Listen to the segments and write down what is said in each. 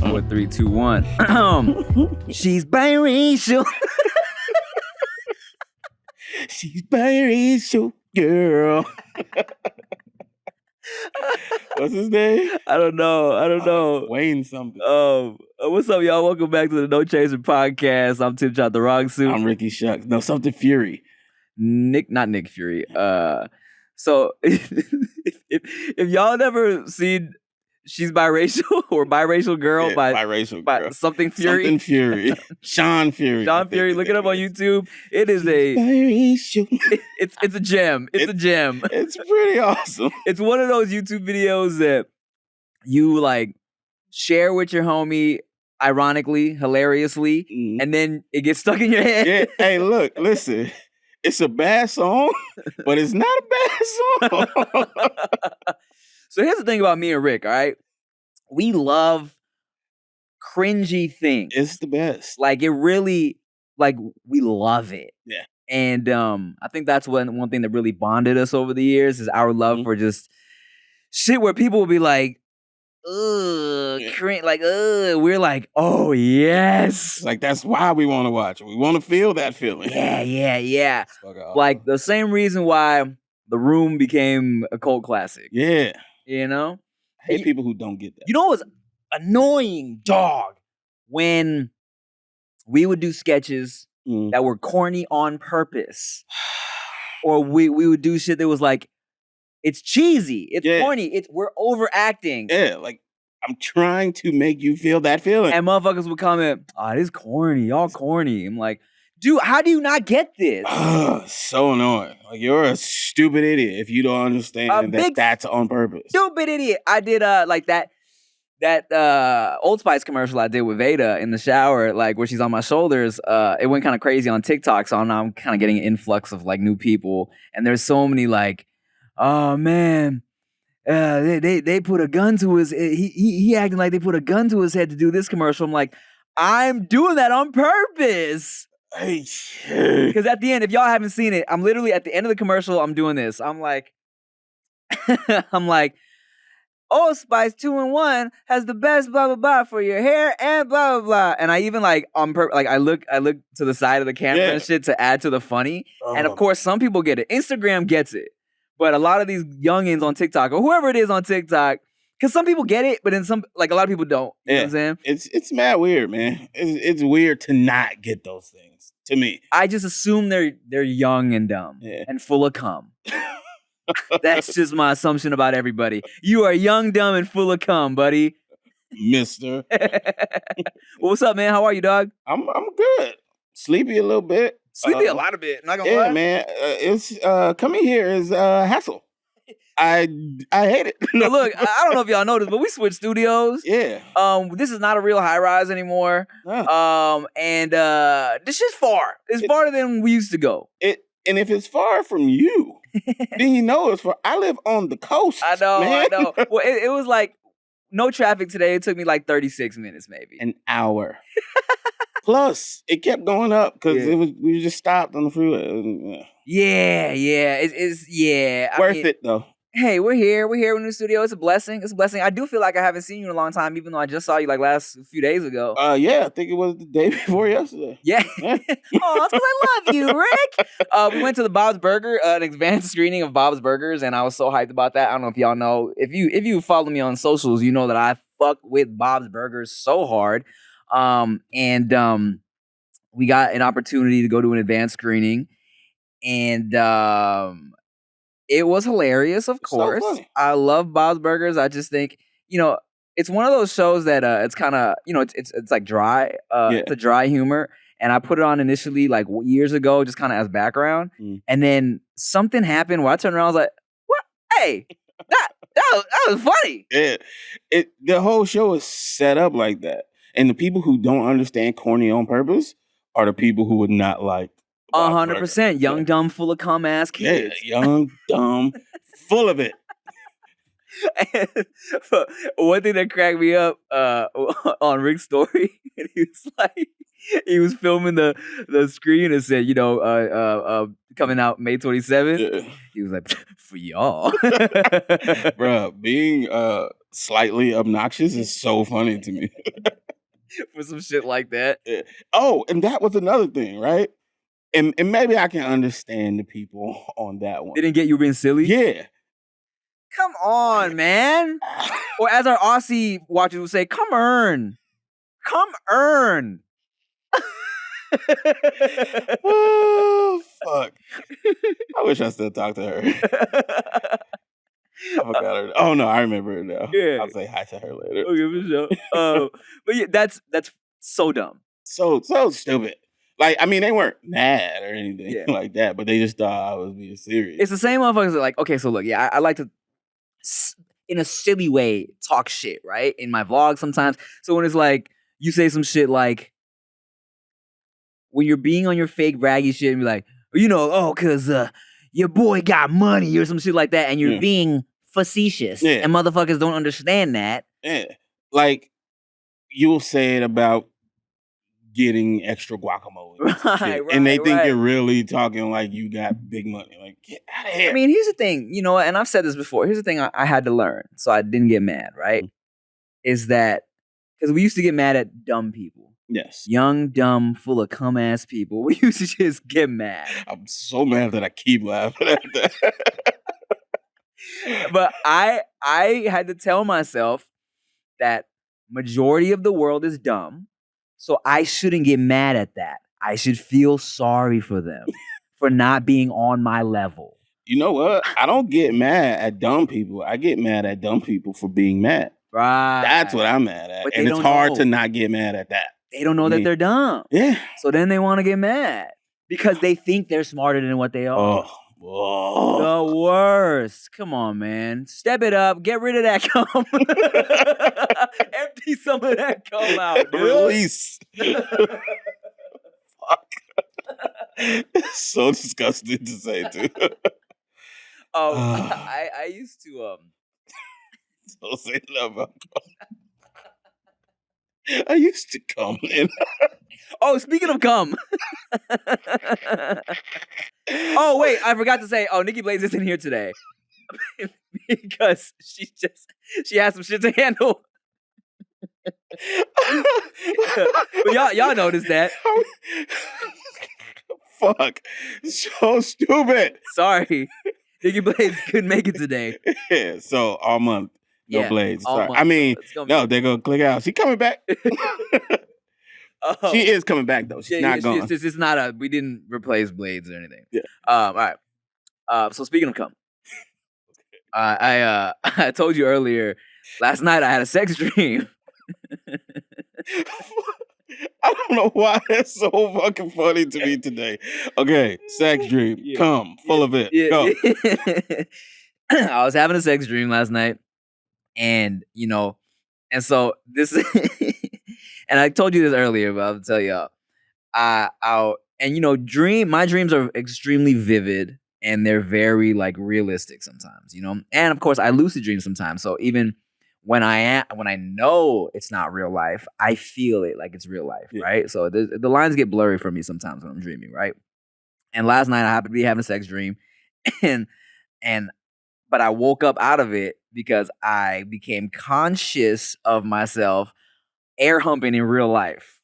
4, 3, 2, 1. She's biracial. She's biracial, girl. What's his name? I don't know. Wayne something. What's up, y'all? Welcome back to the No Chaser podcast. I'm Tim Chantarangsu. I'm Ricky Shucks. No, something Fury. Not Nick Fury. So if y'all never seen She's Biracial or Biracial Girl by something Fury. Something Fury. Sean Fury. Sean Fury. Look it up on YouTube. It is biracial. It's a gem. It's a gem. It's pretty awesome. It's one of those YouTube videos that you like share with your homie, ironically, hilariously, and then it gets stuck in your head. Yeah. Hey, look, listen. It's a bad song, but it's not a bad song. So here's the thing about me and Rick, all right? We love cringy things. It's the best. Like, it really, like, we love it. Yeah. And I think that's one thing that really bonded us over the years is our love for just shit where people will be like, ugh, cringe, like, ugh. We're like, oh, yes. Like, that's why we want to watch it. We want to feel that feeling. Yeah. Like, the same reason why The Room became a cult classic. Yeah. You know? I hate people who don't get that. You know what was annoying, dog? When we would do sketches that were corny on purpose. Or we would do shit that was like, it's cheesy. It's corny. We're overacting. Yeah, like, I'm trying to make you feel that feeling. And motherfuckers would comment, this is corny. Y'all corny. I'm like, dude, how do you not get this? So annoying. Like, you're a stupid idiot if you don't understand that's on purpose. Stupid idiot. I did like that Old Spice commercial I did with Veda in the shower, like where she's on my shoulders. It went kind of crazy on TikTok, so now I'm kind of getting an influx of like new people. And there's so many like, oh man, they put a gun to his. He acting like they put a gun to his head to do this commercial. I'm like, I'm doing that on purpose. Because at the end, if y'all haven't seen it, I'm literally at the end of the commercial, I'm doing this. I'm like, Old Spice 2-in-1 has the best blah blah blah for your hair and blah blah blah. And I even like I look to the side of the camera and shit to add to the funny. And of course, some people get it. Instagram gets it, but a lot of these youngins on TikTok or whoever it is on TikTok. Because some people get it, but then a lot of people don't. You know what I'm saying? It's mad weird, man. It's weird to not get those things, to me. I just assume they're young and dumb and full of cum. That's just my assumption about everybody. You are young, dumb, and full of cum, buddy. Mister. Well, what's up, man? How are you, dog? I'm good. Sleepy a little bit. Sleepy a lot of bit. Not gonna lie. Yeah, man. It's coming here is hassle. I hate it. No. Look, I don't know if y'all noticed, but we switched studios. Yeah. This is not a real high rise anymore. And this shit's far. It's farther than we used to go. And if it's far from you, then you know it's far. I live on the coast. I know. Man. Well, it was like no traffic today. It took me like 36 minutes, maybe. An hour. Plus, it kept going up because we just stopped on the freeway. Yeah. It's worth it though. Hey, we're here. We're here in the studio. It's a blessing. I do feel like I haven't seen you in a long time, even though I just saw you like last few days ago. Yeah, I think it was the day before yesterday. Yeah. Oh, that's because I love you, Rick. We went to the Bob's Burger, an advanced screening of Bob's Burgers, and I was so hyped about that. I don't know if y'all know. If you follow me on socials, you know that I fuck with Bob's Burgers so hard. And we got an opportunity to go to an advanced screening, and it was hilarious, of course. So I love Bob's Burgers. I just think, it's one of those shows that it's kind of, it's like dry. It's a dry humor. And I put it on initially like years ago, just kind of as background. And then something happened where I turned around, I was like, what? Hey, that was funny. Yeah. The whole show is set up like that. And the people who don't understand corny on purpose are the people who would not like 100%. Young, dumb, full of cum ass kids. Yeah, young, dumb, full of it. And but one thing that cracked me up on Rick's story, and he was filming the screen and said, coming out May 27th. Yeah. He was like, for y'all. Bruh, being slightly obnoxious is so funny to me. For some shit like that. Yeah. Oh, and that was another thing, right? And maybe I can understand the people on that one. They didn't get you being silly? Yeah. Come on, man. Or as our Aussie watchers would say, come earn. Come earn. Oh, fuck. I wish I still talked to her. I forgot her. Oh, no, I remember her now. Yeah. I'll say hi to her later. Okay, for sure. But yeah, that's so dumb. So stupid. Like, I mean, they weren't mad or anything like that, but they just thought I was being serious. It's the same motherfuckers that like, okay, so look, I like to, in a silly way, talk shit, right? In my vlog sometimes. So when it's like, you say some shit like, when you're being on your fake braggy shit and be like, cause your boy got money or some shit like that, and you're being facetious, and motherfuckers don't understand that. Yeah. Like, you'll say it about getting extra guacamole. Right, and they think you're really talking like you got big money. Like, get out of here. I mean, here's the thing, and I've said this before. Here's the thing I had to learn, so I didn't get mad, right? Is that, because we used to get mad at dumb people. Yes. Young, dumb, full of cum-ass people. We used to just get mad. I'm so mad that I keep laughing at that. But I had to tell myself that majority of the world is dumb, so I shouldn't get mad at that. I should feel sorry for them for not being on my level. You know what? I don't get mad at dumb people. I get mad at dumb people for being mad. Right. That's what I'm mad at. But and it's hard to not get mad at that. They don't know that they're dumb. Yeah. So then they want to get mad because they think they're smarter than what they are. Oh. The worst. Come on, man. Step it up. Get rid of that cum. Empty some of that cum out, dude. Release. Fuck. It's so disgusting to say, too. I used to Don't say that about I used to come in. Oh, speaking of cum. Oh, wait, I forgot to say, Nikki Blaze isn't here today. Because she has some shit to handle. But y'all noticed that. Fuck. So stupid. Sorry. Nikki Blaze couldn't make it today. Yeah, so all month. No Blades. Sorry. Month. I mean, no, they're going to click out. She coming back. She is coming back, though. She's not gone. It's not we didn't replace Blades or anything. Yeah. All right. So speaking of cum, I told you earlier, last night I had a sex dream. I don't know why that's so fucking funny to me today. Okay, sex dream. Yeah. Come, full of it. Yeah. Go. I was having a sex dream last night, and and so this, and I told you this earlier, but I'll tell y'all. My dreams are extremely vivid, and they're very like realistic sometimes, and of course I lucid dream sometimes. So even when I know it's not real life, I feel it like it's real life, right? So the lines get blurry for me sometimes when I'm dreaming, right? And last night I happened to be having a sex dream, but I woke up out of it because I became conscious of myself air humping in real life.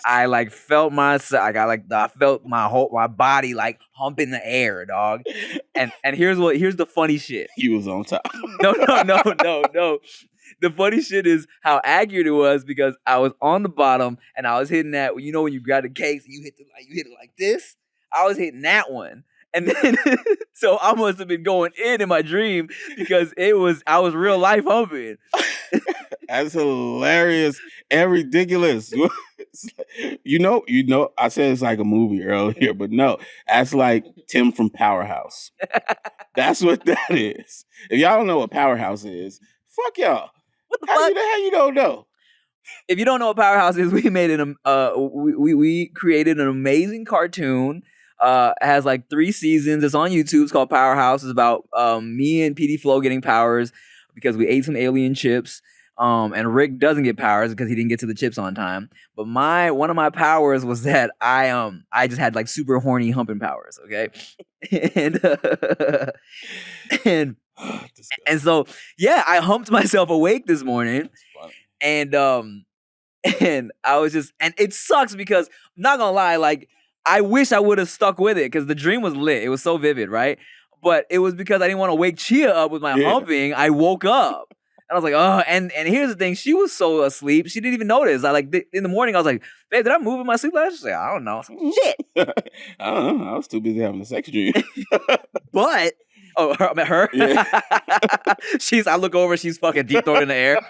I like felt myself. I felt my body like humping the air, dog. And here's the funny shit. You was on top. No. The funny shit is how accurate it was because I was on the bottom and I was hitting that. When you grab the case and you hit it like this. I was hitting that one. And then, so I must have been going in my dream because I was real life humping. That's hilarious and ridiculous. I said it's like a movie earlier, but no, that's like Tim from Powerhouse. That's what that is. If y'all don't know what Powerhouse is, fuck y'all. What the fuck? How you don't know? If you don't know what Powerhouse is, we made we created an amazing cartoon It has like 3 seasons. It's on YouTube. It's called Powerhouse. It's about me and PD Flow getting powers because we ate some alien chips. And Rick doesn't get powers because he didn't get to the chips on time. But one of my powers was that I just had like super horny humping powers. Okay, and and and so yeah, I humped myself awake this morning, and and I was just, and it sucks because I'm not gonna lie, like I wish I would have stuck with it because the dream was lit. It was so vivid, right? But it was because I didn't want to wake Chia up with my humping. I woke up. And I was like, oh, and here's the thing. She was so asleep. She didn't even notice. I like in the morning, I was like, babe, did I move in my sleep last night? She's like, I don't know. I was like, shit. I don't know. I was too busy having a sex dream. But her? Yeah. I look over, she's fucking deep throat in the air.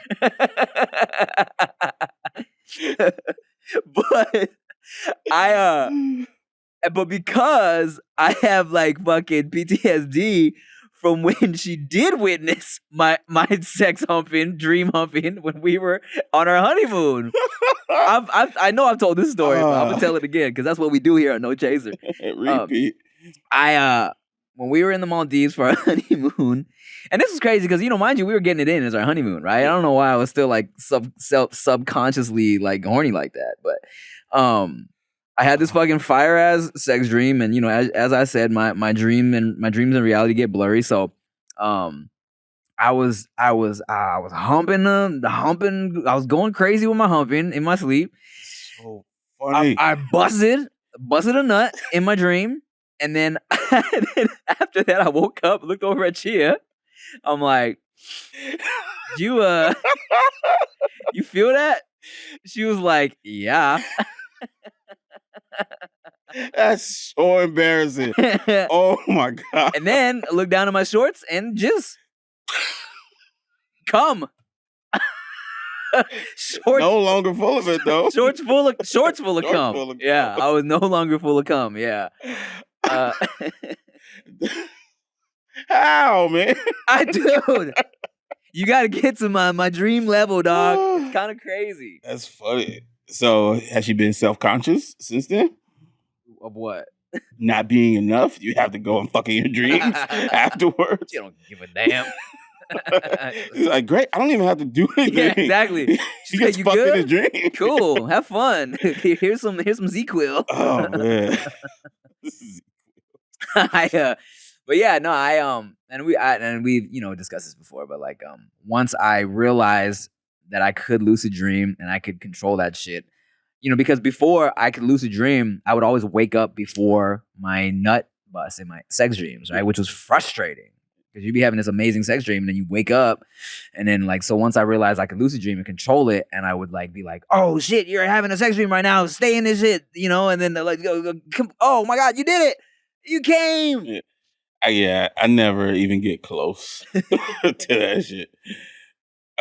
But because I have like fucking PTSD from when she did witness my sex humping, dream humping when we were on our honeymoon. I know I've told this story, but I'm gonna tell it again because that's what we do here at No Chaser. Repeat. When we were in the Maldives for our honeymoon, and this is crazy because mind you, we were getting it in as our honeymoon, right? I don't know why I was still like subconsciously like horny like that, but I had this fucking fire ass sex dream, and as I said, my dreams and reality get blurry. So, I was humping the humping. I was going crazy with my humping in my sleep. So funny. I busted a nut in my dream, and then after that, I woke up, looked over at Chia. I'm like, you feel that? She was like, yeah. That's so embarrassing. Oh my god. And then I look down at my shorts and just come. Shorts, no longer full of it though. Shorts full of cum. Yeah, I was no longer full of cum. Yeah. How, man? Dude, you got to get to my dream level, dog. It's kind of crazy. That's funny. So, has she been self-conscious since then? Of what? Not being enough? You have to go and fuck in your dreams afterwards? You don't give a damn. He's like, great, I don't even have to do anything. Yeah, exactly. She gets fucked in his dream. Cool, have fun. Here's some ZQL. Oh, man. But yeah, no, and we've discussed this before, but like once I realized that I could lucid dream and I could control that shit, because before I could lucid dream, I would always wake up before my nut bust in my sex dreams, right? Which was frustrating because you'd be having this amazing sex dream and then you wake up and then so once I realized I could lucid dream and control it, and I would be like, oh shit, you're having a sex dream right now, stay in this shit, and then they're like, oh my God, you did it, you came. Yeah, I never even get close to that shit.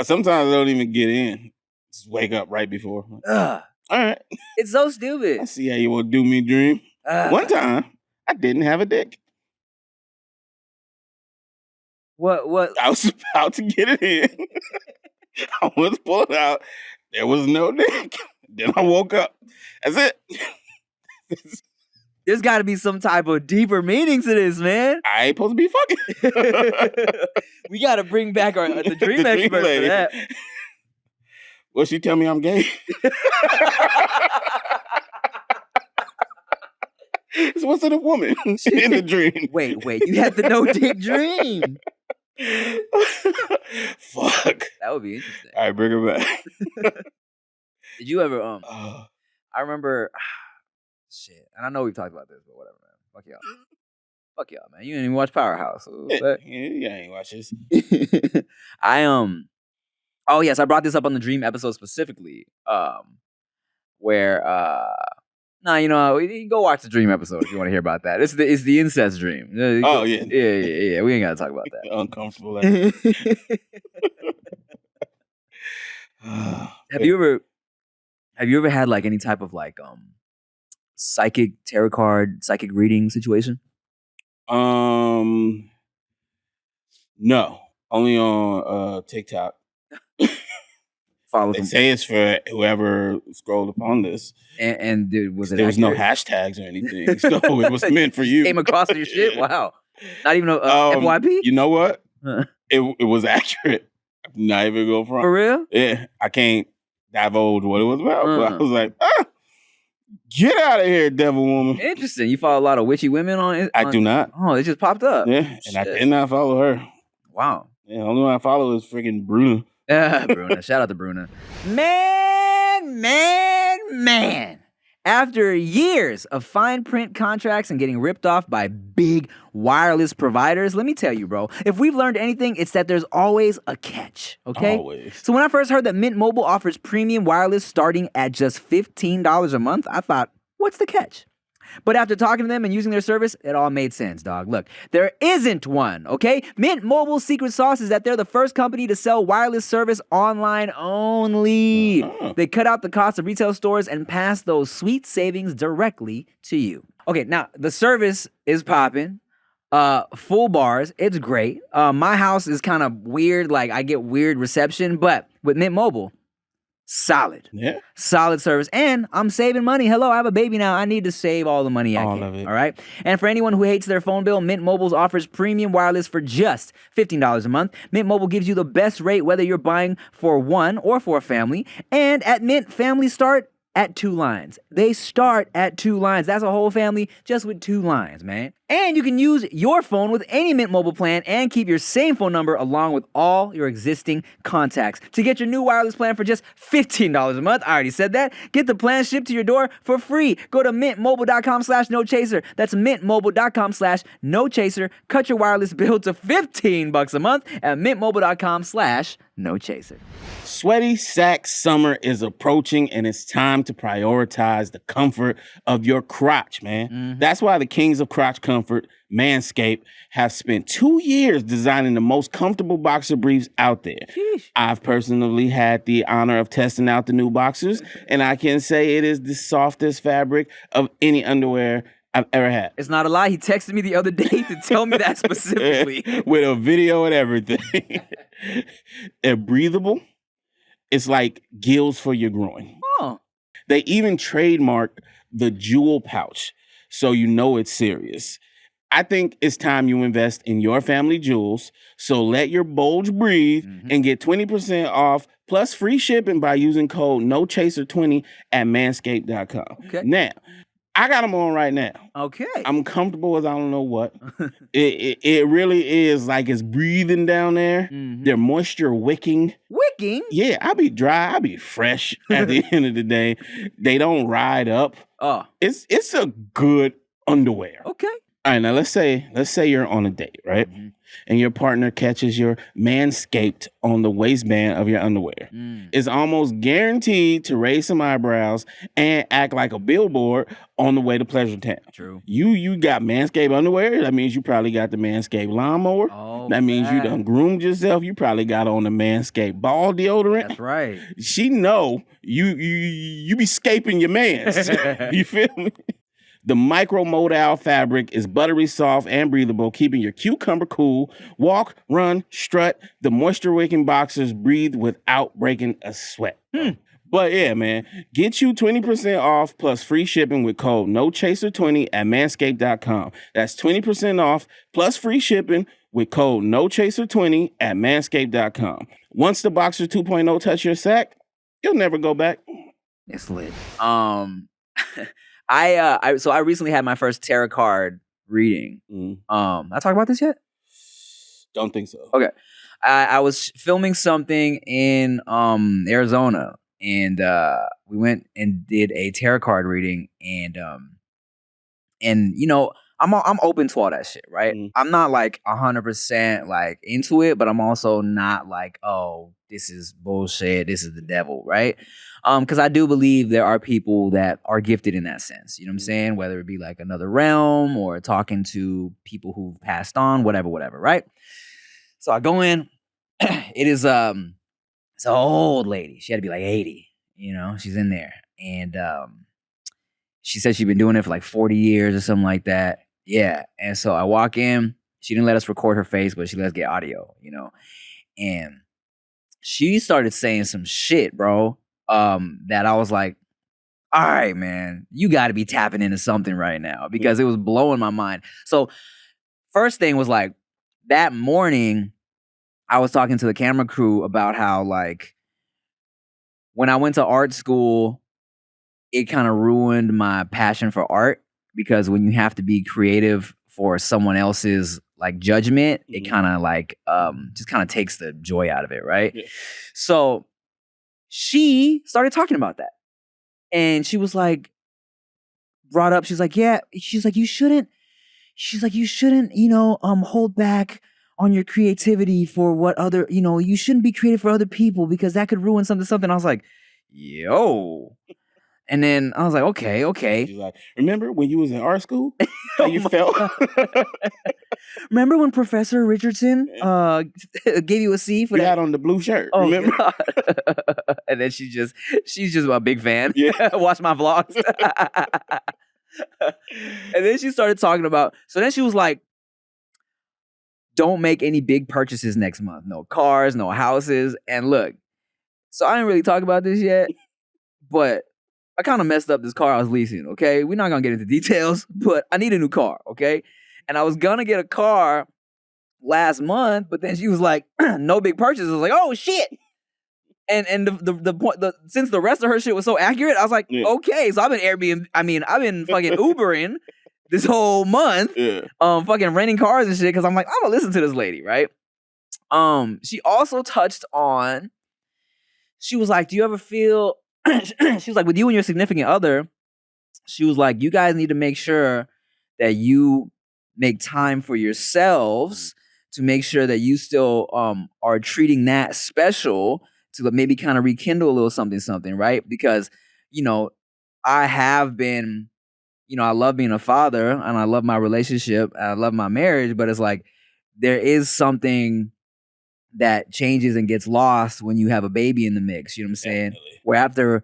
Sometimes I don't even get in. Just wake up right before. All right. It's so stupid. I see how you want to do me dream. One time, I didn't have a dick. What? I was about to get it in. I was pulling out. There was no dick. Then I woke up. That's it. There's got to be some type of deeper meaning to this, man. I ain't supposed to be fucking. We got to bring back the dream expert for that. Well, she tell me I'm gay. So what's in a woman in the dream? Wait, you had the no dick dream. Fuck. That would be interesting. All right, bring her back. Did you ever I remember shit. And I know we've talked about this, but whatever, man. Fuck y'all. Fuck y'all, man. You didn't even watch Powerhouse. Yeah, you ain't watch this. Oh yes, I brought this up on the Dream episode specifically. Where you can go watch the Dream episode if you want to hear about that. It's the incest dream. Oh yeah. Yeah. We ain't gotta talk about that. Uncomfortable. Have you ever had like any type of like psychic tarot card, psychic reading situation? No. Only on TikTok. follow They some. say it's for whoever scrolled upon this. And dude, was it? There was no accurate? hashtags or anything, so it was meant for you. Came across your shit. Wow. Not even a FYP. You know what? Huh. It was accurate. I'm not even go front. For real? Yeah, I can't divulge what it was about, but I Uh. was like, get out of here, devil woman. Interesting. You follow a lot of witchy women on it? I do not. Oh, it just popped up. Yeah, and I did not follow her. Wow. Yeah, the only one I follow is freaking Bruna. Bruna. Shout out to Bruna. Man. After years of fine print contracts and getting ripped off by big wireless providers, let me tell you, bro, if we've learned anything, it's that there's always a catch, okay? Always. So when I first heard that Mint Mobile offers premium wireless starting at just $15 a month, I thought, what's the catch? But after talking to them and using their service, it all made sense, dog. Look, there isn't one, okay? Mint Mobile's secret sauce is that they're the first company to sell wireless service online only. They cut out the cost of retail stores and pass those sweet savings directly to you. Okay, now, the service is popping. Full bars. It's great. My house is kind of weird. Like, I get weird reception. But with Mint Mobile, solid. Yeah. Solid service. And I'm saving money. Hello, I have a baby now. I need to save all the money I All can. of it. All right. And for anyone who hates their phone bill, Mint Mobile offers premium wireless for just $15 a month. Mint Mobile gives you the best rate whether you're buying for one or for a family. And at Mint, families start at 2 lines. They start at 2 lines. That's a whole family just with 2 lines, man. And you can use your phone with any Mint Mobile plan and keep your same phone number along with all your existing contacts. To get your new wireless plan for just $15 a month, I already said that, get the plan shipped to your door for free. Go to mintmobile.com/nochaser. That's mintmobile.com/nochaser. Cut your wireless bill to $15 a month at mintmobile.com/nochaser. Sweaty sack summer is approaching, and it's time to prioritize the comfort of your crotch, man. Mm-hmm. That's why the kings of crotch comfort, Manscaped, have spent 2 years designing the most comfortable boxer briefs out there. Sheesh. I've personally had the honor of testing out the new boxers, and I can say it is the softest fabric of any underwear I've ever had. It's not a lie. He texted me the other day to tell me that specifically. With a video and everything. They're breathable. It's like gills for your groin. Oh. They even trademarked the jewel pouch, so you know it's serious. I think it's time you invest in your family jewels, so let your bulge breathe and get 20% off plus free shipping by using code NOCHASER20 at manscaped.com. Okay. Now, I got them on right now. Okay. I'm comfortable as I don't know what. It really is like it's breathing down there. They're moisture wicking. Wicking? Yeah, I be dry. I be fresh at the end of the day. They don't ride up. Oh. It's a good underwear. Okay. All right, now let's say you're on a date, right? And your partner catches your Manscaped on the waistband of your underwear. It's almost guaranteed to raise some eyebrows and act like a billboard on the way to Pleasure Town. True. You got Manscaped underwear. That means you probably got the Manscaped lawnmower. Oh, that means you man. done groomed yourself. You probably got on the Manscaped ball deodorant. That's right. She know you be scaping your mans. You feel me? The micro-modal fabric is buttery soft and breathable, keeping your cucumber cool. Walk, run, strut. The moisture-wicking boxers breathe without breaking a sweat. But yeah, man, get you 20% off plus free shipping with code NOCHASER20 at manscaped.com. That's 20% off plus free shipping with code NOCHASER20 at manscaped.com. Once the Boxer 2.0 touch your sack, you'll never go back. It's lit. So I recently had my first tarot card reading. I talk about this yet? Don't think so. Okay. I was filming something in Arizona, and we went and did a tarot card reading, and you know, I'm open to all that shit, right? I'm not like 100% like into it, but I'm also not like, oh, this is bullshit, this is the devil, right? Because I do believe there are people that are gifted in that sense. You know what I'm saying? Whether it be like another realm or talking to people who've passed on, whatever, right? So I go in. It is it's an old lady. She had to be like 80. You know, she's in there, and she said she'd been doing it for like 40 years or something like that. Yeah, and so I walk in. She didn't let us record her face, but she let us get audio. You know, and she started saying some shit, bro. That I was like, all right, man, you got to be tapping into something right now because it was blowing my mind. So first thing was like that morning, I was talking to the camera crew about how like when I went to art school, it kind of ruined my passion for art because when you have to be creative for someone else's like judgment, it kind of like just kind of takes the joy out of it, right? Yeah. So she started talking about that. And she was like, brought up, she's like, yeah, she's like, you shouldn't, hold back on your creativity for what other, you shouldn't be creative for other people because that could ruin something. I was like, yo. And then I was like, okay. She's like, remember when you was in art school? How you felt? Remember when Professor Richardson gave you a C for you that? had on the blue shirt, Oh, remember? God. And then she's just a big fan. Yeah. Watch my vlogs. And then she started talking about, so then she was like, don't make any big purchases next month. No cars, no houses. And look, so I didn't really talk about this yet, but I kind of messed up this car I was leasing, okay? We're not going to get into details, but I need a new car, okay? And I was going to get a car last month, but then she was like, no big purchases. I was like, oh, shit. And the point, since the rest of her shit was so accurate, I was like, okay. So I've been I've been fucking Ubering this whole month, fucking renting cars and shit, because I'm like, I'm going to listen to this lady, right? She also touched on, she was like, do you ever feel... she was like, with you and your significant other, she was like, you guys need to make sure that you make time for yourselves to make sure that you still are treating that special to maybe kind of rekindle a little something, right? Because, I have been, I love being a father and I love my relationship and I love my marriage, but it's like there is something that changes and gets lost when you have a baby in the mix. You know what I'm saying? Definitely. Where after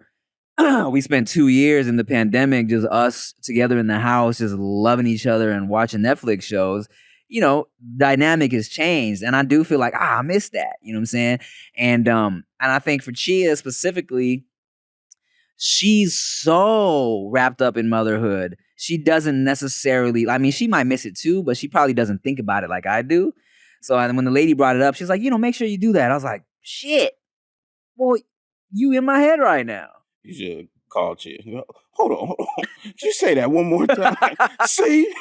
we spent 2 years in the pandemic, just us together in the house, just loving each other and watching Netflix shows, dynamic has changed. And I do feel like, I miss that. You know what I'm saying? And I think for Chia specifically, she's so wrapped up in motherhood. She doesn't necessarily, she might miss it too, but she probably doesn't think about it like I do. So when the lady brought it up, she's like, make sure you do that. I was like, shit. Well, you in my head right now. You should call Chia. Hold on. Did you say that one more time? See?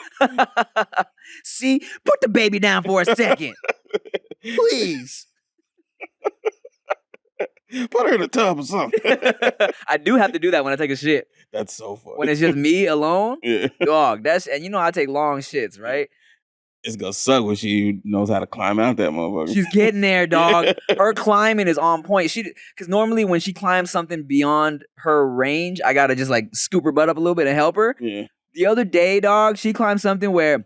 See? Put the baby down for a second. Please. Put her in a tub or something. I do have to do that when I take a shit. That's so funny. When it's just me alone, dog, and I take long shits, right? It's gonna suck when she knows how to climb out that motherfucker. She's getting there, dog. Her climbing is on point. Because normally when she climbs something beyond her range, I gotta just like scoop her butt up a little bit and help her. Yeah. The other day, dog, she climbed something where,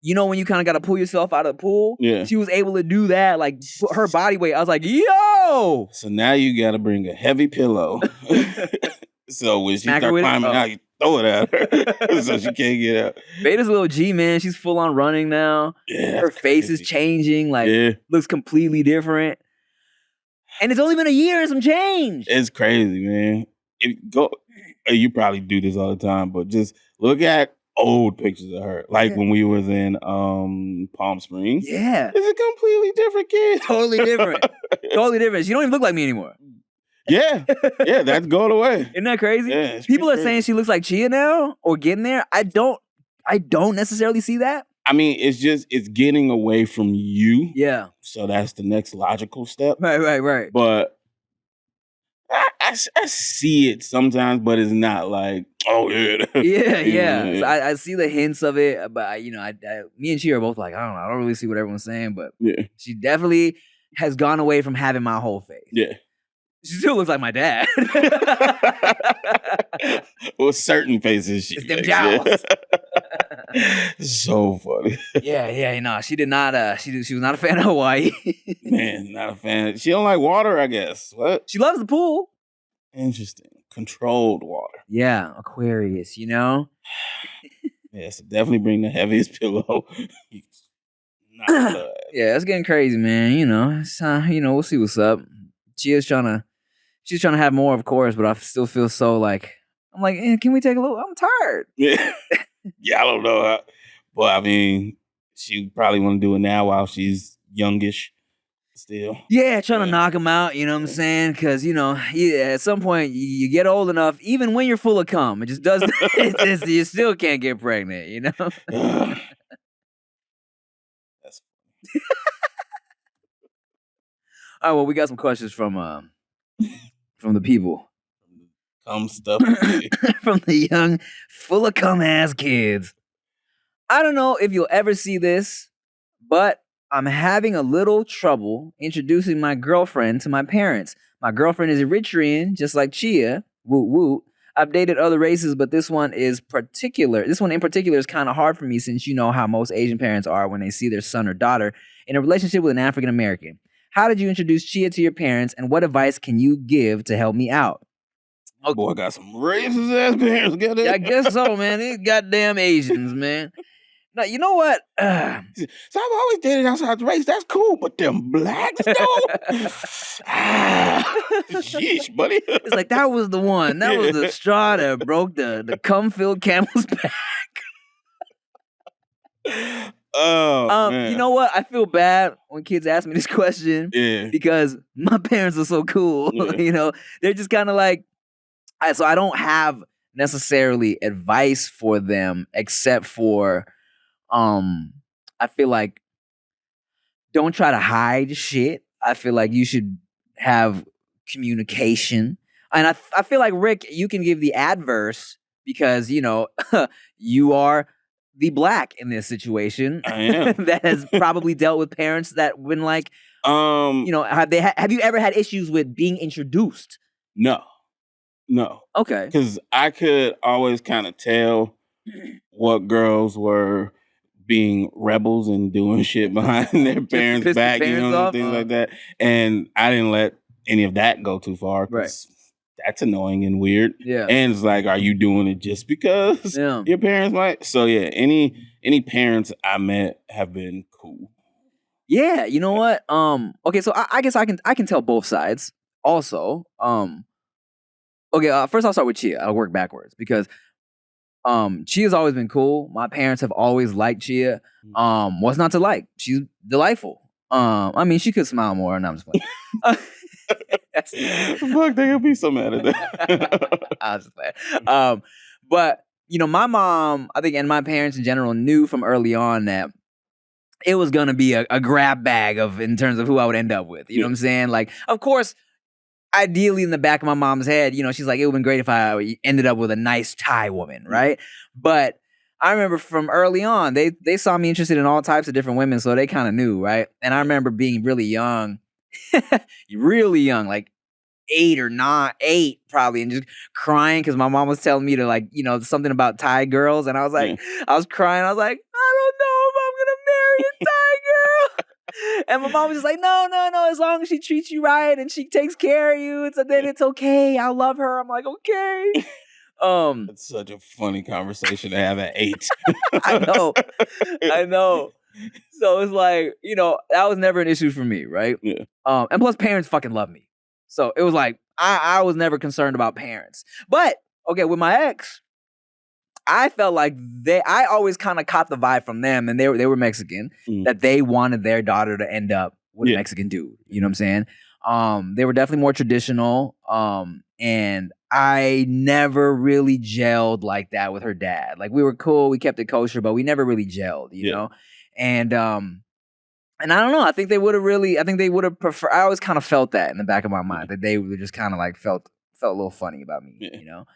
when you kind of gotta pull yourself out of the pool. Yeah. She was able to do that, like put her body weight. I was like, yo. So now you gotta bring a heavy pillow. So when she start climbing out, you throw it at her so she can't get out. Beta's a little G, man. She's full on running now. Yeah, her face is changing. Looks completely different. And it's only been a year and some change. It's crazy, man. You probably do this all the time, but just look at old pictures of her. Like when we was in Palm Springs. Yeah. It's a completely different kid. Totally different. Totally different. She don't even look like me anymore. Yeah, that's going away. Isn't that crazy? Yeah, people are saying she looks like Chia now or getting there. I don't necessarily see that. It's getting away from you. Yeah. So that's the next logical step. Right. But I see it sometimes, but it's not like, oh yeah. Yeah. So I see the hints of it, but me and Chia are both like, I don't really see what everyone's saying, but she definitely has gone away from having my whole face. Yeah. She still looks like my dad. Well, certain faces she makes. Them jowls. So funny. Yeah. She did not. She was not a fan of Hawaii. Man, not a fan. She don't like water, I guess. What? She loves the pool. Interesting. Controlled water. Yeah, Aquarius. Yeah, so definitely bring the heaviest pillow. Yeah, it's getting crazy, man. It's we'll see what's up. She's trying to have more, of course, but I still feel so like, I'm like, can we take a little? I'm tired. Yeah. Yeah, I don't know how. But I mean, she probably want to do it now while she's youngish still. Yeah, trying to knock them out, you know what I'm saying? Because, at some point, you get old enough, even when you're full of cum, it just doesn't, you still can't get pregnant, you know? That's All right, well, we got some questions from the people. cum stuff. From the young, full of cum ass kids. I don't know if you'll ever see this, but I'm having a little trouble introducing my girlfriend to my parents. My girlfriend is Eritrean, just like Chia. Woot woot. I've dated other races, but this one in particular is kind of hard for me since you know how most Asian parents are when they see their son or daughter in a relationship with an African American. How did you introduce Chia to your parents, and what advice can you give to help me out? Oh, boy, I got some racist ass parents. Got it? Yeah, I guess so, man. These goddamn Asians, man. Now, you know what? So I've always dated outside the race. That's cool, but them blacks, though? Sheesh, buddy. It's like, that was the one. That was the straw that broke the cum-filled camel's back. Oh, man. You know what? I feel bad when kids ask me this question because my parents are so cool. Yeah. They're just kind of like, so I don't have necessarily advice for them except for, I feel like don't try to hide shit. I feel like you should have communication. And I feel like, Rick, you can give the adverse because, you are the black in this situation. I am. That has probably dealt with parents that when like, have you ever had issues with being introduced? No. Okay. Because I could always kind of tell what girls were being rebels and doing shit behind their parents' back, things like that. And I didn't let any of that go too far because that's annoying and weird. Yeah. And it's like, are you doing it just because your parents might? So yeah, any parents I met have been cool. Yeah, you know what? Okay, so I guess I can tell both sides also. Okay, first I'll start with Chia. I'll work backwards because Chia's always been cool. My parents have always liked Chia. What's not to like? She's delightful. I mean, she could smile more, and I'm just playing. Fuck, they gonna be so mad at that. I was just playing. But my mom, I think, and my parents in general knew from early on that it was gonna be a grab bag in terms of who I would end up with. You know what I'm saying? Like, of course, ideally in the back of my mom's head, she's like, it would have been great if I ended up with a nice Thai woman, right? But I remember from early on, they saw me interested in all types of different women, so they kind of knew, right? And I remember being really young, like 8 probably, and just crying because my mom was telling me to like, something about Thai girls, and I was like, I was crying, I was like, I don't know if I'm gonna marry a Thai girl. And my mom was just like, no, as long as she treats you right and she takes care of you, then it's okay. I'll love her. I'm like, okay. It's such a funny conversation to have at 8. I know. So it's like, that was never an issue for me, right? Yeah. And plus parents fucking love me. So it was like, I was never concerned about parents. But, okay, with my ex, I felt like I always kind of caught the vibe from them, and they were Mexican, that they wanted their daughter to end up with a Mexican dude. You know what I'm saying? They were definitely more traditional. And I never really gelled like that with her dad. Like, we were cool, we kept it kosher, but we never really gelled, you know? And I don't know, I think they would have preferred, I always kind of felt that in the back of my mind, that they just kind of like felt a little funny about me, you know?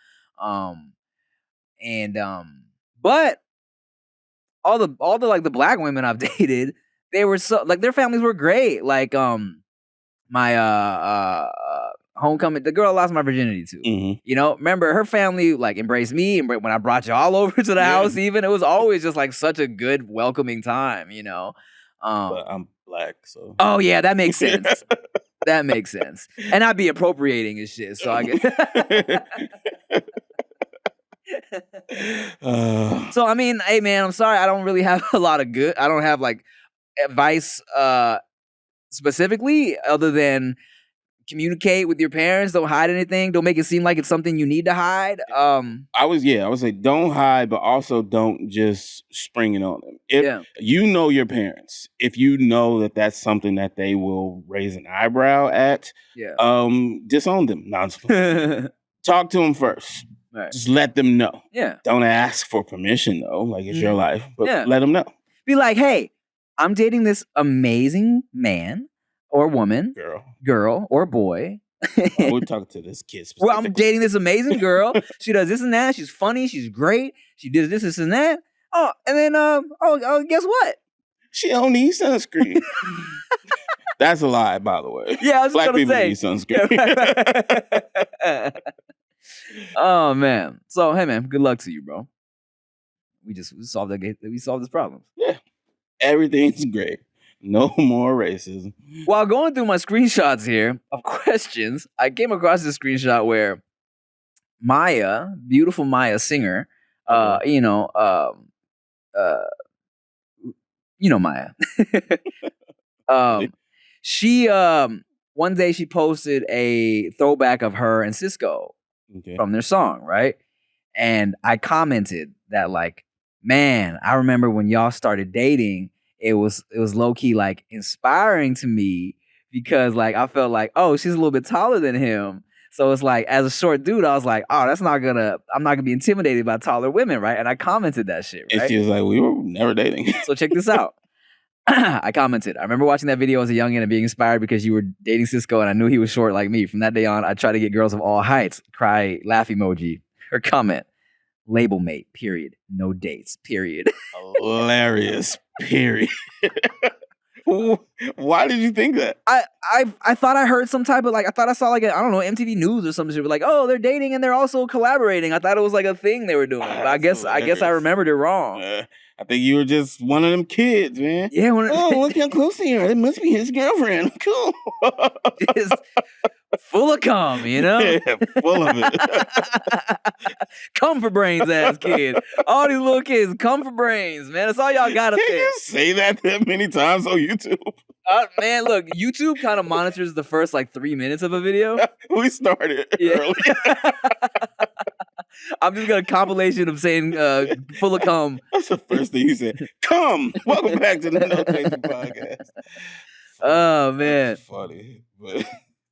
But all the like the black women I've dated, they were so like, their families were great. Like my homecoming, the girl I lost my virginity to. Remember her family like embraced me, and when I brought y'all over to the house, even it was always just like such a good welcoming time. But I'm black, so. Oh yeah, that makes sense. That makes sense. And I'd be appropriating and shit. So I get. So I mean, hey man, I'm sorry, I don't really have a lot of I don't have like advice specifically, other than communicate with your parents. Don't hide anything. Don't make it seem like it's something you need to hide. I would say don't hide, but also don't just spring it on them. If you know your parents, if you know that that's something that they will raise an eyebrow at, disown them. Talk to them first. Right. Just let them know. Yeah. Don't ask for permission though. Like it's your life, but let them know. Be like, hey, I'm dating this amazing man or woman, girl or boy. We're talking to this kid specifically. Well, I'm dating this amazing girl. She does this and that. She's funny. She's great. She does this and that. Oh, and then guess what? She don't need sunscreen. That's a lie, by the way. Yeah, I was Black people say. need sunscreen. Oh man. So hey man, good luck to you, bro. We solved this problem. Yeah. Everything's great. No more racism. While going through my screenshots here of questions, I came across this screenshot where Maya, beautiful Maya singer, you know Maya. She one day she posted a throwback of her and Cisco from their song, right? And I commented that like, man, I remember when y'all started dating. It was low key like inspiring to me because like I felt like, oh, she's a little bit taller than him. So it's like as a short dude, I was like, oh, I'm not gonna be intimidated by taller women, right? And I commented that shit, right? And she was like, we were never dating. So check this out. I commented, I remember watching that video as a youngin' and being inspired because you were dating Cisco and I knew he was short like me. From that day on, I tried to get girls of all heights. Cry laugh emoji. Her comment. Label mate, period. No dates, period. Hilarious, period. Why did you think that? I thought I heard some type of like, I thought I saw like, I don't know, MTV News or some shit. Like, oh, they're dating and they're also collaborating. I thought it was like a thing they were doing. But I guess I remembered it wrong. I think you were just one of them kids, man. Yeah. Look how close they are. It must be his girlfriend. Cool. Just full of cum, you know? Yeah, full of it. Come for brains ass kid. All these little kids, come for brains, man. That's all y'all got up there. You say that many times on YouTube? Man, look, YouTube kind of monitors the first like 3 minutes of a video. We started early. I'm just gonna compilation of saying full of cum. That's the first thing you said. Come. Welcome back to the No Chaser Podcast. Oh man. That's funny. But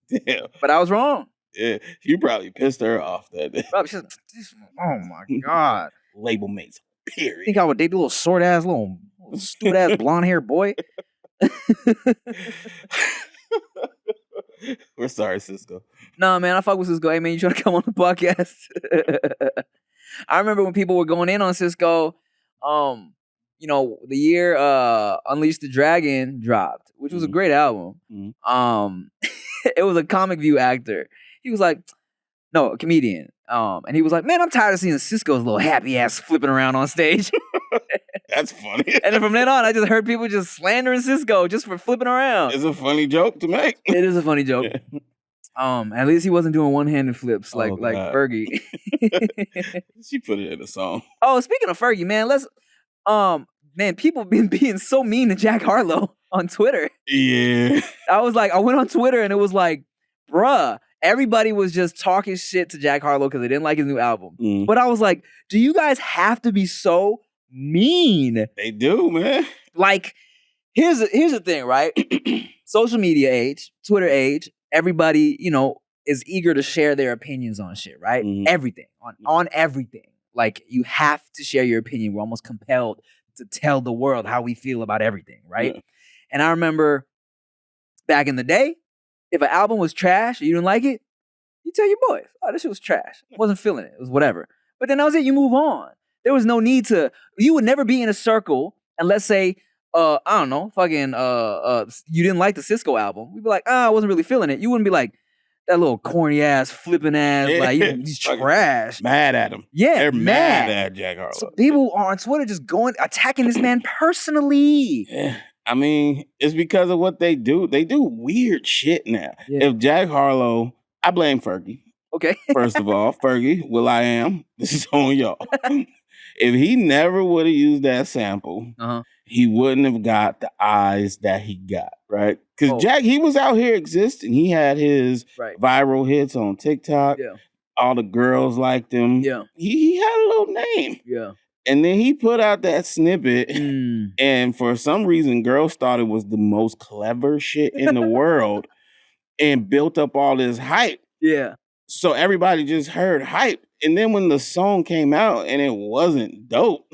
damn. But I was wrong. Yeah. You probably pissed her off that day. Oh my God. Label mates. Period. Think I would date the little short ass, little stupid ass blonde hair boy? We're sorry, Cisco. Nah, man, I fuck with Cisco. Hey, man, you trying to come on the podcast? I remember when people were going in on Cisco, you know, the year Unleash the Dragon dropped, which was a great album. It was a Comic View actor. He was like, no, a comedian. And he was like, man, I'm tired of seeing Cisco's little happy ass flipping around on stage. That's funny. And then from then on, I just heard people just slandering Cisco just for flipping around. It's a funny joke to make. It is a funny joke. Yeah. At least he wasn't doing one-handed flips like Fergie. She put it in a song. Oh, speaking of Fergie, man, man, people been being so mean to Jack Harlow on Twitter. Yeah. I went on Twitter and it was like, bruh, everybody was just talking shit to Jack Harlow because they didn't like his new album. But I was like, do you guys have to be so mean? They do, man. Like, here's the thing, right? Social media age, Twitter age, everybody, you know, is eager to share their opinions on shit, right? Everything, on everything. Like, you have to share your opinion. We're almost compelled to tell the world how we feel about everything, right? Yeah. And I remember back in the day, if an album was trash or you didn't like it, you tell your boys, oh, this shit was trash. I wasn't feeling it. It was whatever. But then that was it. You move on. There was no need to, you would never be in a circle and let's say, I don't know, fucking, you didn't like the Cisco album. We'd be like, I wasn't really feeling it. You wouldn't be like, that little corny ass, flipping ass, like, he's trash. Mad at him. Yeah, they're mad at Jack Harlow. So people are on Twitter just attacking this man personally. Yeah. I mean, it's because of what they do. They do weird shit now. Yeah. If Jack Harlow, I blame Fergie. Okay. First of all, Fergie, Will I Am, this is on y'all. If he never would have used that sample, he wouldn't have got the eyes that he got, right? Because Jack, he was out here existing. He had his viral hits on TikTok. Yeah. All the girls liked him. Yeah. He had a little name. Yeah. And then he put out that snippet, and for some reason, girls thought it was the most clever shit in the world and built up all this hype. Yeah. So everybody just heard hype. And then when the song came out and it wasn't dope,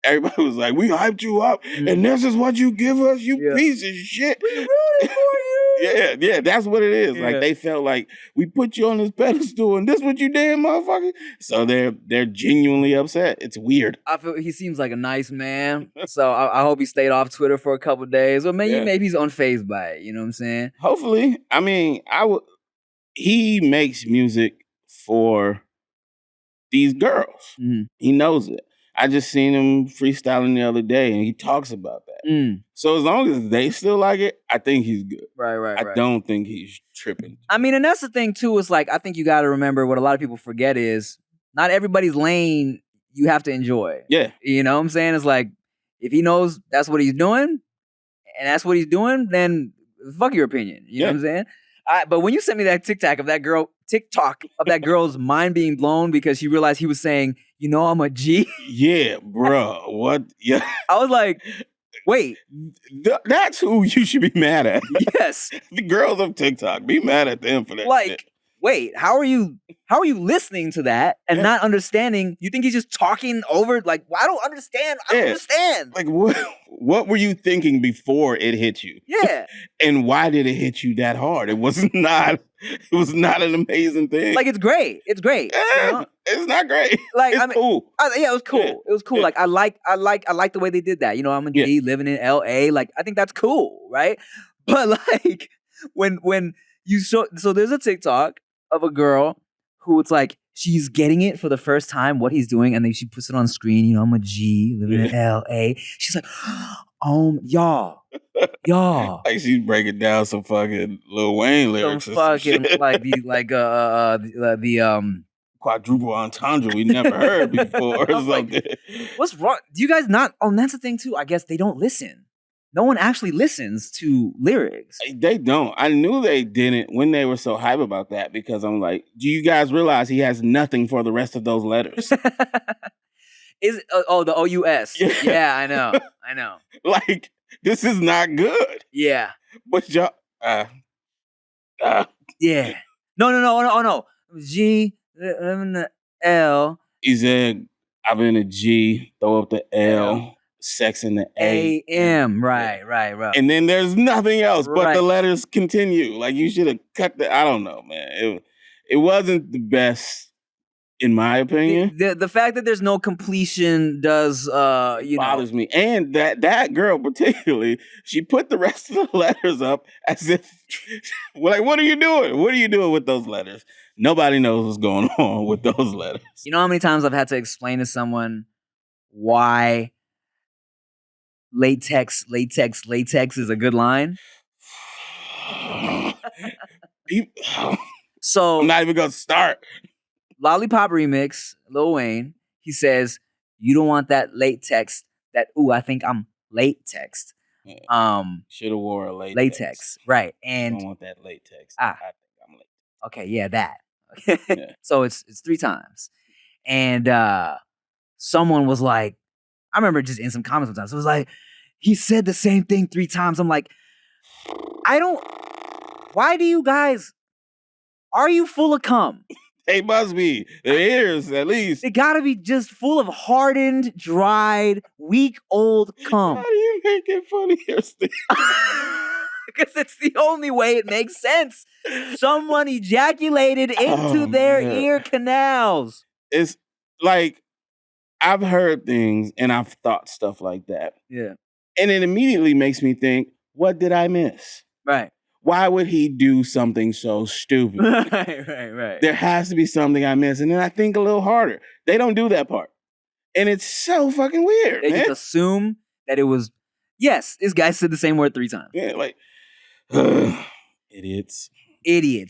everybody was like, we hyped you up, and this is what you give us, you piece of shit. We rooted for you. Yeah, that's what it is. Like, they felt like, we put you on this pedestal, and this what you did, motherfucker? So they're genuinely upset. It's weird. I feel he seems like a nice man. So I hope he stayed off Twitter for a couple of days. Or maybe he's unfazed by it. You know what I'm saying? Hopefully. I mean, he makes music for these girls. He knows it. I just seen him freestyling the other day, and he talks about that. So as long as they still like it, I think he's good. Right. I don't think he's tripping. I mean, and that's the thing too. Is like, I think you got to remember what a lot of people forget is not everybody's lane you have to enjoy. Yeah. You know what I'm saying? It's like, if he knows that's what he's doing, and that's what he's doing, then fuck your opinion. You know what I'm saying? But when you sent me that TikTok of that girl's mind being blown because she realized he was saying, you know, I'm a G. Yeah, bro. What? Yeah. I was like, wait. That's who you should be mad at. Yes. The girls of TikTok. Be mad at them for that. Like, shit. Wait, how are you listening to that and not understanding? You think he's just talking over? Like, well, I don't understand. I don't understand. Like, what were you thinking before it hit you? Yeah. And why did it hit you that hard? It was not an amazing thing. Like, it's great. It's great. You know? It's not great. Like, it's cool. Yeah, it was cool. It was cool. Yeah. Like, I like the way they did that. You know, I'm a G living in LA. Like, I think that's cool, right? But like, when you so there's a TikTok of a girl who it's like she's getting it for the first time what he's doing, and then she puts it on screen. You know, I'm a G living in LA. She's like, y'all. Like she's breaking down some fucking Lil Wayne lyrics. Some fucking like the quadruple entendre we never heard before or something. Like, what's wrong? Do you guys not? Oh, and that's the thing too. I guess they don't listen. No one actually listens to lyrics. They don't. I knew they didn't when they were so hype about that because I'm like, do you guys realize he has nothing for the rest of those letters? Is the OUS? Yeah, I know. Like, this is not good. Yeah, but y'all. Yeah. No. G L. He said, "I've been a G. Throw up the L. Sex in the A-M." Right. And then there's nothing else but the letters continue. Like, you should have cut I don't know, man. It wasn't the best, in my opinion. The fact that there's no completion does bothers me. And that girl particularly, she put the rest of the letters up as if, like, what are you doing? What are you doing with those letters? Nobody knows what's going on with those letters. You know how many times I've had to explain to someone why latex is a good line? So I'm not even gonna start. Lollipop remix, Lil Wayne, he says, you don't want that latex, I think I'm latex. Should have wore a latex. Right. And I don't want that latex. I think I'm latex. Okay, yeah, that. Yeah. So it's 3 times. And someone was like, I remember just in some comments sometimes, it was like, he said the same thing 3 times. I'm like, why do you guys, are you full of cum? They must be. Their ears, at least. They gotta be just full of hardened, dried, week-old cum. How do you make it funnier still? Because it's the only way it makes sense. Someone ejaculated into their ear canals. It's like, I've heard things and I've thought stuff like that. Yeah. And it immediately makes me think, what did I miss? Right. Why would he do something so stupid? Right. There has to be something I missed. And then I think a little harder. They don't do that part. And it's so fucking weird, They just assume that it was, yes, this guy said the same word 3 times. Yeah, like, idiots.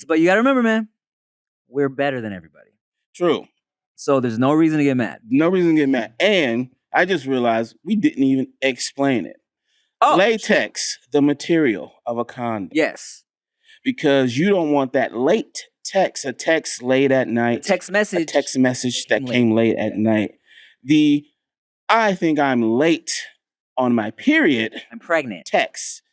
But you gotta remember, man, we're better than everybody. True. So there's no reason to get mad. No reason to get mad. And I just realized we didn't even explain it. Oh, latex, the material of a condom. Yes. Because you don't want that late text, a text late at night. A text message that came late at night. I think I'm late on my period. I'm pregnant. Text.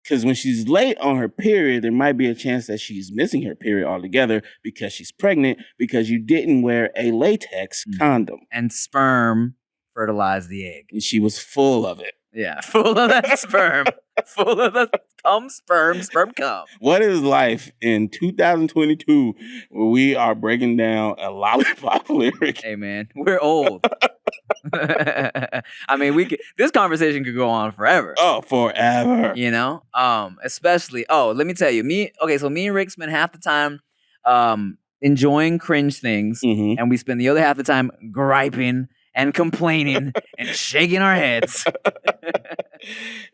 Because when she's late on her period, there might be a chance that she's missing her period altogether because she's pregnant because you didn't wear a latex condom. And sperm fertilized the egg. And she was full of it. Yeah, full of that sperm. Full of the sperm cum. What is life in 2022 where we are breaking down a lollipop lyric? Hey, man, we're old. I mean, this conversation could go on forever. Oh, forever. You know? Especially, let me tell you, me and Rick spend half the time enjoying cringe things, and we spend the other half the time griping and complaining and shaking our heads.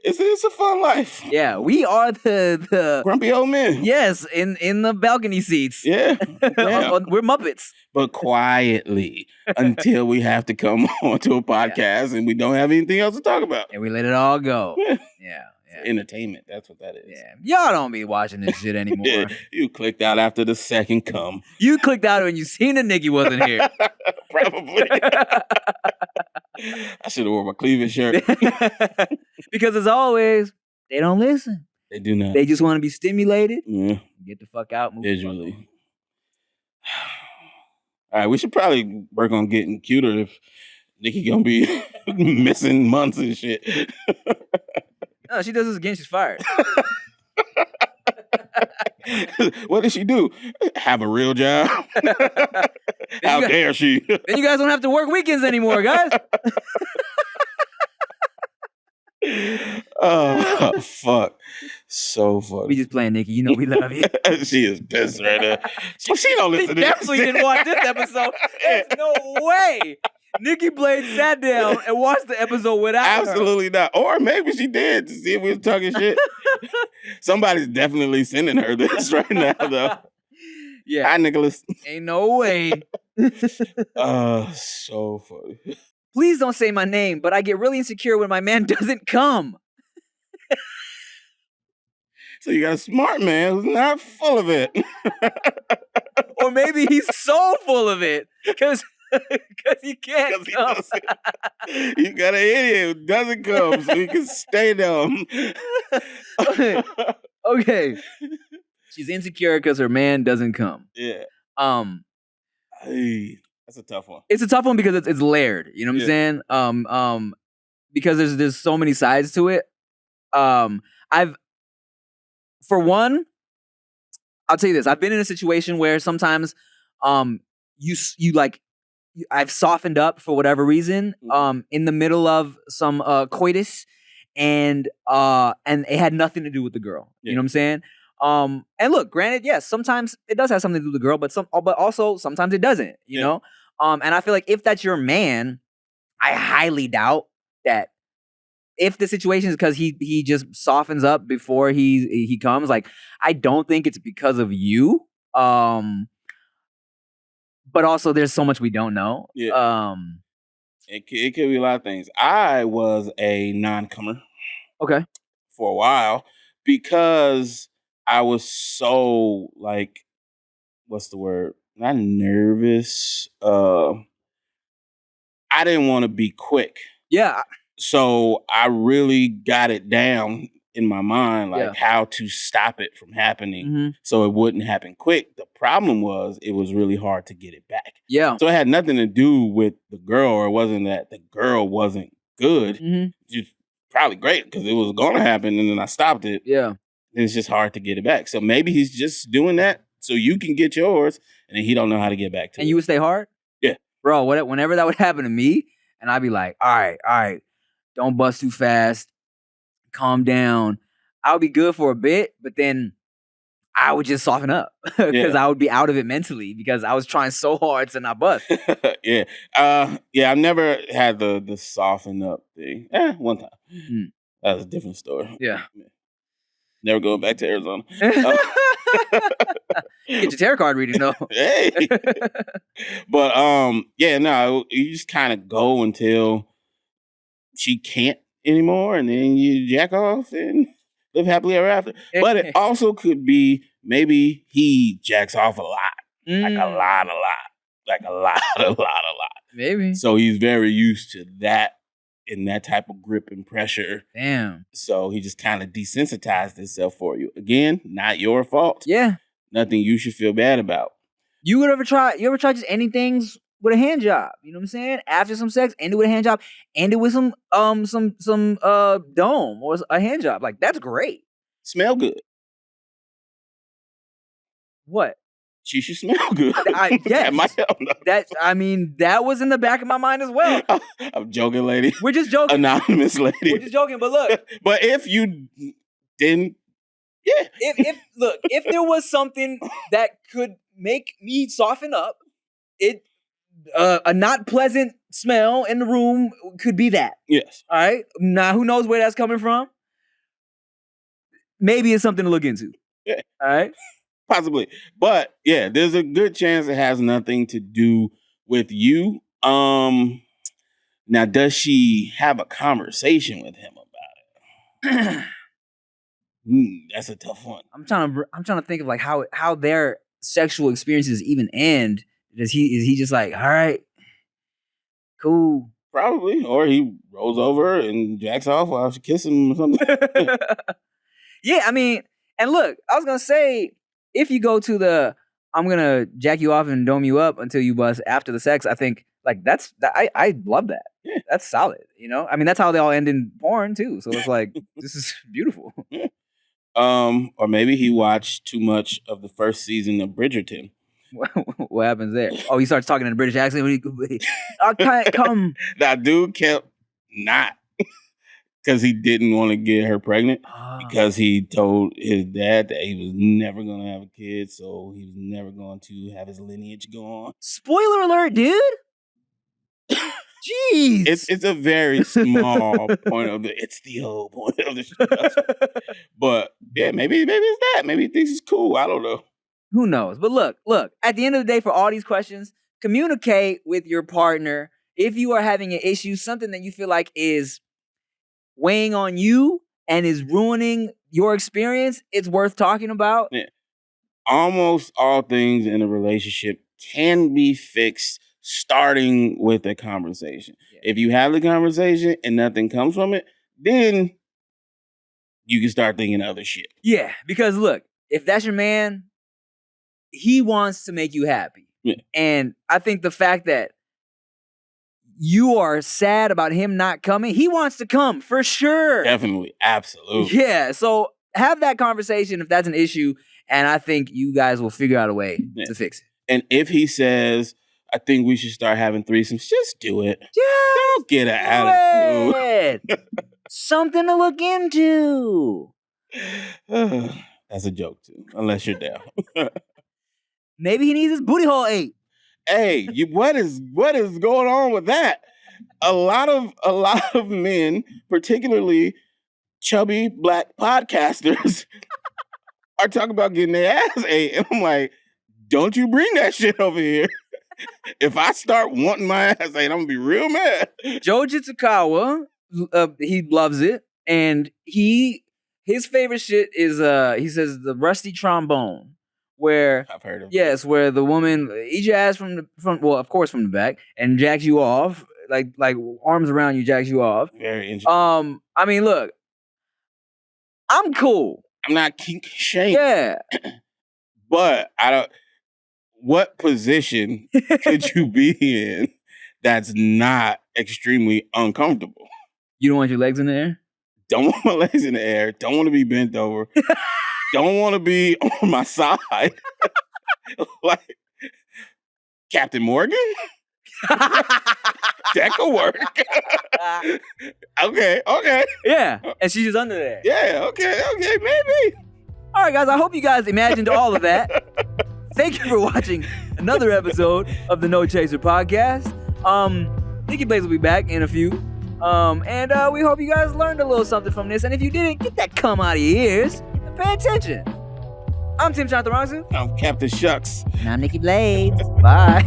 It's a fun life. Yeah, we are the grumpy old men. Yes, in the balcony seats. Yeah. We're Muppets. But quietly until we have to come onto a podcast and we don't have anything else to talk about. And we let it all go. Yeah. Entertainment. That's what that is. Yeah. Y'all don't be watching this shit anymore. Yeah, you clicked out after the second cum. You clicked out when you seen the Nikki wasn't here. Probably. I should have worn my cleavage shirt. Because as always, they don't listen. They do not. They just want to be stimulated. Yeah. Get the fuck out. Move visually. All right, we should probably work on getting cuter if Nikki gonna be missing months and shit. No, she does this again. She's fired. What did she do? Have a real job? How dare she? Then you guys don't have to work weekends anymore, guys. Oh, fuck. So funny. We just playing, Nikki. You know we love you. She is pissed right now. She don't listen to this. Definitely didn't watch this episode. There's no way. Nikki Blade sat down and watched the episode without Absolutely not. Or maybe she did to see if we was talking shit. Somebody's definitely sending her this right now, though. Yeah. Hi, Nicholas. Ain't no way. So funny. Please don't say my name, but I get really insecure when my man doesn't come. So you got a smart man who's not full of it. Or maybe he's so full of it because he can't come. You got an idiot who doesn't come so he can stay dumb. Okay. She's insecure because her man doesn't come. Yeah. That's a tough one. It's a tough one because it's layered. You know what I'm saying? Because there's so many sides to it. For one, I'll tell you this. I've been in a situation where sometimes I've softened up for whatever reason in the middle of some coitus, and it had nothing to do with the girl. You know what I'm saying? And look, granted, yes, sometimes it does have something to do with the girl, but also sometimes it doesn't. You know? And I feel like if that's your man, I highly doubt that. If the situation is because he just softens up before he comes, like I don't think it's because of you. But also there's so much we don't know. Yeah. It could be a lot of things. I was a non-comer. Okay. For a while because I was so like, what's the word? Not nervous. I didn't want to be quick. Yeah. So I really got it down in my mind, like how to stop it from happening so it wouldn't happen quick. The problem was it was really hard to get it back. Yeah. So it had nothing to do with the girl, or it wasn't that the girl wasn't good. Just probably great because it was going to happen and then I stopped it. Yeah. And it's just hard to get it back. So maybe he's just doing that so you can get yours and then he don't know how to get back to it. And you would stay hard? Yeah. Bro, whenever that would happen to me, and I'd be like, all right. Don't bust too fast. Calm down. I'll be good for a bit, but then I would just soften up because I would be out of it mentally because I was trying so hard to not bust. Yeah. I've never had the soften up thing. One time. That was a different story. Yeah. Never going back to Arizona. Get your tarot card reading though. Hey. But yeah, no, you just kind of go until she can't anymore, and then you jack off and live happily ever after. But it also could be maybe he jacks off a lot. Like a lot. Like a lot. Maybe. So he's very used to that and that type of grip and pressure. Damn. So he just kind of desensitized himself for you. Again, not your fault. Yeah. Nothing you should feel bad about. You ever try just ending things with a hand job? You know what I'm saying? After some sex, end it with a hand job. End it with some dome or a hand job. Like, that's great. Smell good. What? She should smell good. Yes. That might help. That was in the back of my mind as well. I'm joking, lady. We're just joking. Anonymous lady. We're just joking, but look. But if you didn't, yeah. If there was something that could make me soften up, a not pleasant smell in the room could be that. Yes. All right. Now, who knows where that's coming from? Maybe it's something to look into. Yeah. All right. Possibly. But yeah, there's a good chance it has nothing to do with you. Now, does she have a conversation with him about it? That's a tough one. I'm trying to think of like how their sexual experiences even end. Is he just like, all right, cool? Probably. Or he rolls over and jacks off while she kisses him or something. Yeah, I mean, and look, I was gonna say, if you go to the I'm gonna jack you off and dome you up until you bust after the sex, I think like I love that. Yeah. That's solid. You know, I mean, that's how they all end in porn too. So it's like this is beautiful. Yeah. Or maybe he watched too much of the first season of Bridgerton. What happens there? Oh, he starts talking in a British accent. I can't come. That dude kept not because he didn't want to get her pregnant. Because he told his dad that he was never going to have a kid, so he was never going to have his lineage go on. Spoiler alert, dude! Jeez! It's a very small point of it's the whole point of the show. But yeah, maybe it's that. Maybe he thinks it's cool. I don't know. Who knows? But look, at the end of the day, for all these questions, communicate with your partner. If you are having an issue, something that you feel like is weighing on you and is ruining your experience, it's worth talking about. Yeah. Almost all things in a relationship can be fixed starting with a conversation. Yeah. If you have the conversation and nothing comes from it, then you can start thinking other shit. Yeah, because look, if that's your man, he wants to make you happy. Yeah. And I think the fact that you are sad about him not coming, he wants to come for sure. Definitely. Absolutely. Yeah. So have that conversation if that's an issue. And I think you guys will figure out a way to fix it. And if he says, I think we should start having threesomes, just do it. Don't get an attitude. Something to look into. That's a joke too, unless you're down. Maybe he needs his booty hole ate. Hey, what is going on with that? A lot of men, particularly chubby black podcasters, are talking about getting their ass ate. And I'm like, don't you bring that shit over here. If I start wanting my ass ate, I'm gonna be real mad. Joe Jitsukawa, he loves it. And his favorite shit is he says the rusty trombone. Where I've heard of. Yes, where the woman eats your ass from of course from the back and jacks you off, like arms around you, jacks you off. Very interesting. I mean, look, I'm cool. I'm not kink shaming. Yeah. But I don't. What position could you be in that's not extremely uncomfortable? You don't want your legs in the air? Don't want my legs in the air. Don't want to be bent over. Don't want to be on my side. Like Captain Morgan? That could work. Okay. Yeah. And she's just under there. Yeah, okay, maybe. All right, guys. I hope you guys imagined all of that. Thank you for watching another episode of the No Chaser podcast. Nikki Blaze will be back in a few. And we hope you guys learned a little something from this. And if you didn't, get that cum out of your ears and pay attention. I'm Tim Chantarangsu. I'm Captain Shucks. And I'm Nikki Blades. Bye.